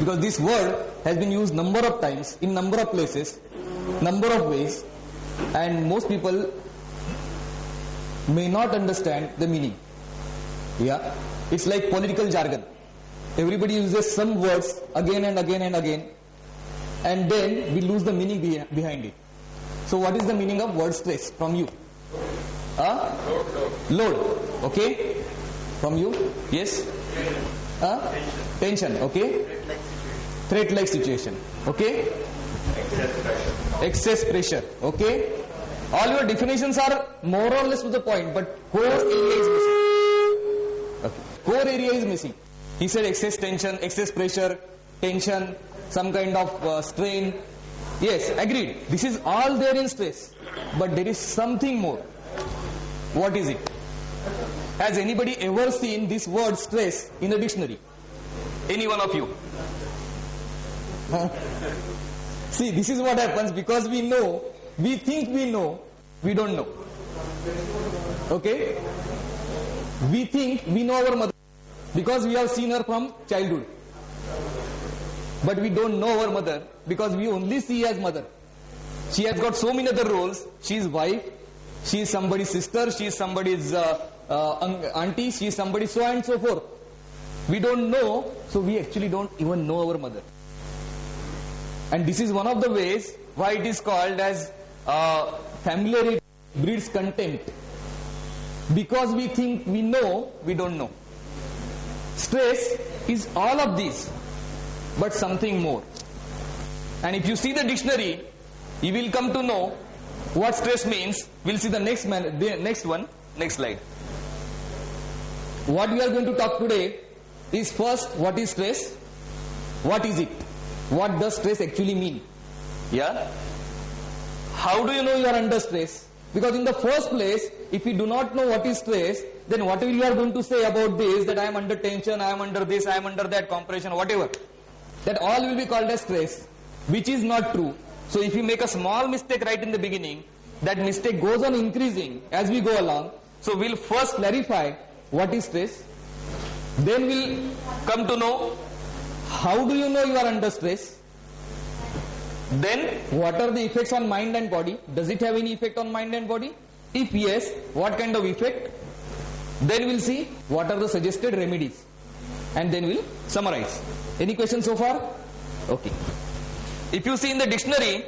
because this word has been used number of times in number of places, number of ways, and most people may not understand the meaning. Yeah, it's like political jargon. Everybody uses some words again and again and again, and then we lose the meaning behind it. So what is the meaning of word stress from you? Load. Okay. From you? Yes. Tension. Okay. Threat-like situation. Okay. Excess pressure. Okay. All your definitions are more or less to the point, but core area is missing. Okay. Core area is missing. He said excess tension, excess pressure, tension, some kind of strain. Yes, agreed. This is all there in stress, but there is something more. What is it? Has anybody ever seen this word stress in a dictionary? Any one of you? See, this is what happens because we know, we think we know, we don't know. Okay? We think we know our mother because we have seen her from childhood. But we don't know our mother because we only see as mother. She has got so many other roles. She is wife, she is somebody's sister, she is somebody's auntie, she is somebody's so and so forth. We don't know, so we actually don't even know our mother. And this is one of the ways why it is called as familiarity breeds contempt. Because we think we know, we don't know. Stress is all of these, but something more. And if you see the dictionary, you will come to know what stress means. We'll see the next one, next slide. What we are going to talk today is first, what is stress? What is it? What does stress actually mean? Yeah? How do you know you are under stress? Because in the first place, if you do not know what is stress, then whatever you are going to say about this, that I am under tension, I am under this, I am under that, compression, whatever, that all will be called as stress, which is not true. So if you make a small mistake right in the beginning, that mistake goes on increasing as we go along. So we'll first clarify what is stress. Then we'll come to know how do you know you are under stress. Then what are the effects on mind and body? Does it have any effect on mind and body? If yes, what kind of effect? Then we'll see what are the suggested remedies. And then we'll summarize. Any questions so far? Okay. If you see in the dictionary,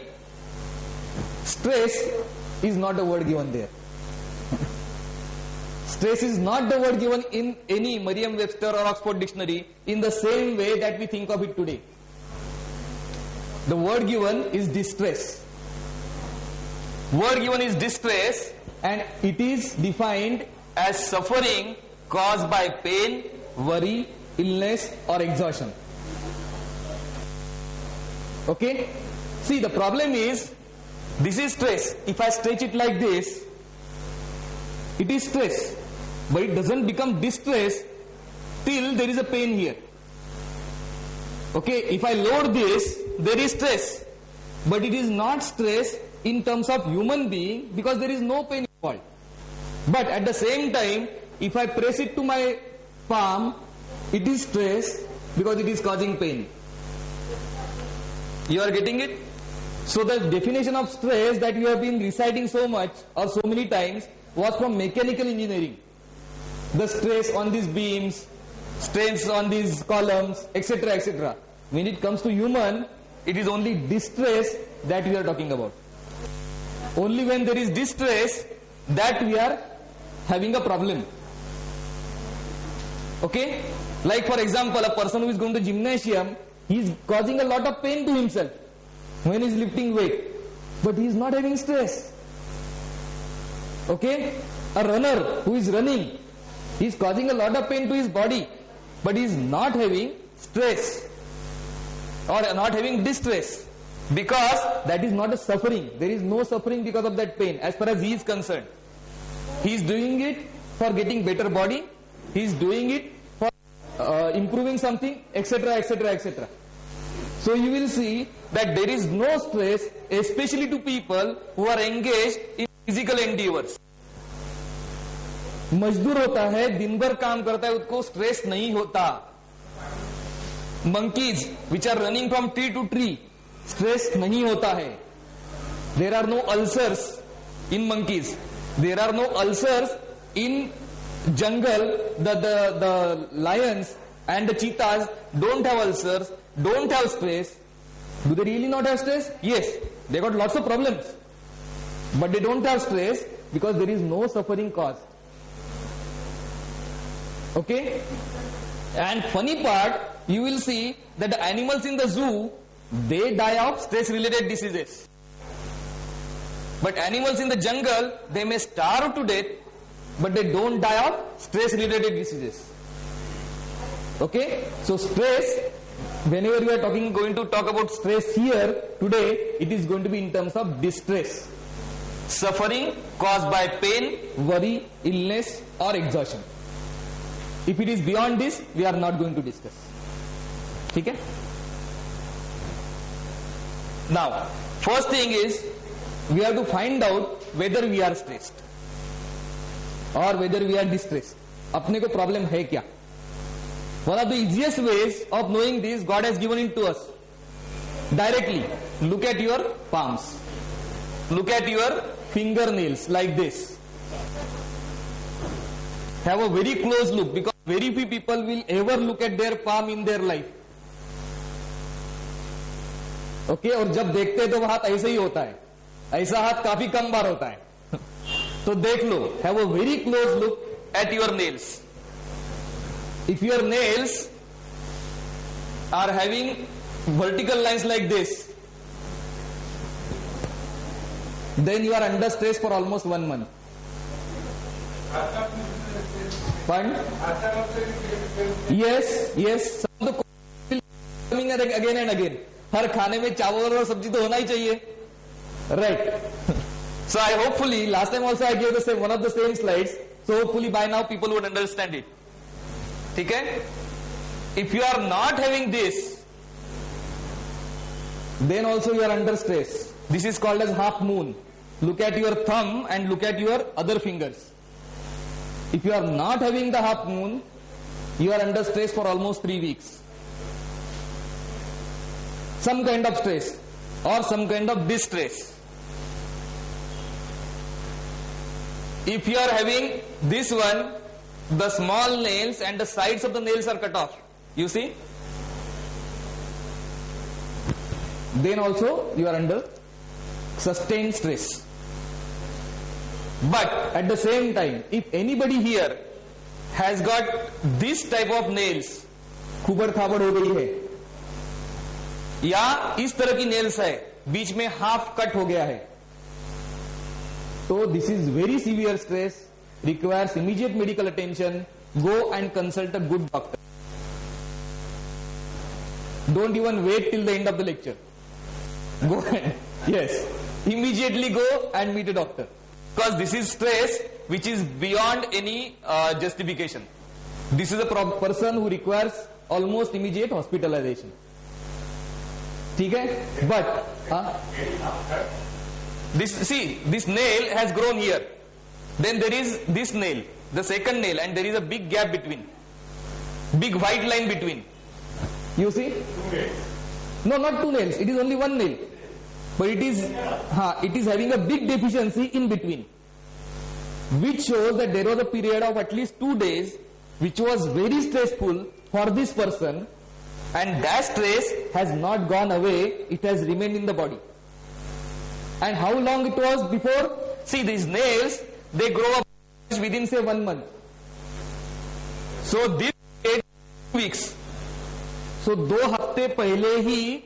stress is not a word given there. Stress is not the word given in any Merriam-Webster or Oxford dictionary in the same way that we think of it today. The word given is distress. Word given is distress, and it is defined as suffering caused by pain, worry, illness or exhaustion. Okay? See, the problem is, this is stress. If I stretch it like this, it is stress. But it doesn't become distress till there is a pain here. Okay? If I load this, there is stress. But it is not stress in terms of human being because there is no pain involved. But at the same time, if I press it to my palm, it is stress because it is causing pain. You are getting it? So the definition of stress that you have been reciting so much or so many times was from mechanical engineering. The stress on these beams, strains on these columns, etc., etc. When it comes to human, it is only distress that we are talking about. Only when there is distress that we are having a problem. Okay? Like for example, a person who is going to gymnasium, he is causing a lot of pain to himself when he is lifting weight, but he is not having stress. Okay? A runner who is running, he is causing a lot of pain to his body, but he is not having stress or not having distress, because that is not a suffering. There is no suffering because of that pain as far as he is concerned. He is doing it for getting better body, he is doing it for improving something, etc., etc., etc. So you will see that there is no stress, especially to people who are engaged in physical endeavors. मजदूर होता है, दिन भर काम करता है, उसको stress नहीं होता. monkeys which are running from tree to tree, stress नहीं होता है. There are no ulcers in monkeys. There are no ulcers in jungle. The lions and the cheetahs don't have ulcers, don't have stress. Do they really not have stress? Yes, they got lots of problems, but they don't have stress because there is no suffering caused. Okay? And funny part, you will see that the animals in the zoo, they die of stress related diseases. But animals in the jungle, they may starve to death, but they don't die of stress related diseases. Okay? So stress, whenever we are going to talk about stress here today, it is going to be in terms of distress. Suffering caused by pain, worry, illness or exhaustion. If it is beyond this, we are not going to discuss. Okay? Now, first thing is, we have to find out whether we are stressed or whether we are distressed. अपने को problem है क्या? One of the easiest ways of knowing this, God has given it to us. Directly, look at your palms. Look at your fingernails like this. Have a very close look, because very few people will ever look at their palm in their life. Okay? और जब देखते हैं तो वो हाथ ऐसे ही होता है. ऐसा हाथ काफी कम बार होता है. तो देख लो. Have a very close look at your nails. If your nails are having vertical lines like this, then you are under stress for almost 1 month. Fine? Yes. Some of the coming again and again. हर खाने में चावल और सब्जी तो होना ही चाहिए. Right. So I hopefully, last time also I gave the same, one of the same slides. So hopefully by now people would understand it. Okay? If you are not having this, then also you are under stress. This is called as half moon. Look at your thumb and look at your other fingers. If you are not having the half moon, you are under stress for almost 3 weeks. Some kind of stress or some kind of distress. If you are having this one, the small nails and the sides of the nails are cut off. You see? Then also you are under sustained stress. But at the same time, if anybody here has got this type of nails, खुबड़ खाबड़ हो गई है, या इस तरह की nails है, बीच में हाफ कट हो गया है, तो this is very severe stress, requires immediate medical attention. Go and consult a good doctor. Don't even wait till the end of the lecture. Go and, yes, immediately go and meet a doctor. Because this is stress which is beyond any justification. This is a person who requires almost immediate hospitalization. ठीक है? But this nail has grown here. Then there is this nail, the second nail, and there is a big gap between. Big white line between. You see? No, not 2 nails. It is only 1 nail. But it is having a big deficiency in between, which shows that there was a period of at least 2 days which was very stressful for this person, and that stress has not gone away, it has remained in the body. And how long it was before? See, these nails, they grow up within say 1 month. So this 8 weeks. So 2 हफ्ते पहले ही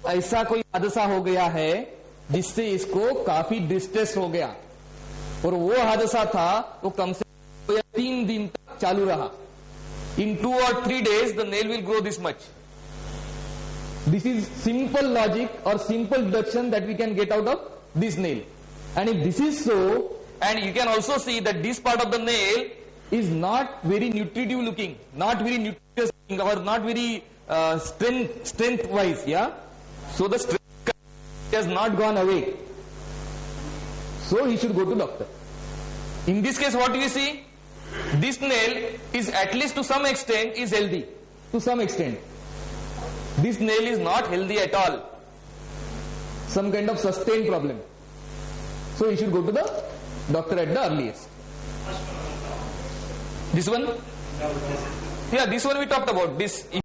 ऐसा कोई हादसा हो गया है जिससे इसको काफी डिस्ट्रेस हो गया, और वो हादसा था वो कम से कम 3 दिन तक चालू रहा. In 2 or 3 days the nail will grow this much. This is simple logic or simple deduction that we can get out of this nail. And if this is so, and you can also see that this part of the nail is not very nutritive looking, not very nutritious looking, or not very strength wise, yeah. So the stress has not gone away. So he should go to doctor. In this case, what do you see? This nail is, at least to some extent, is healthy. To some extent. This nail is not healthy at all. Some kind of sustained problem. So you should go to the doctor at the earliest. This one? Yeah, this one we talked about. This.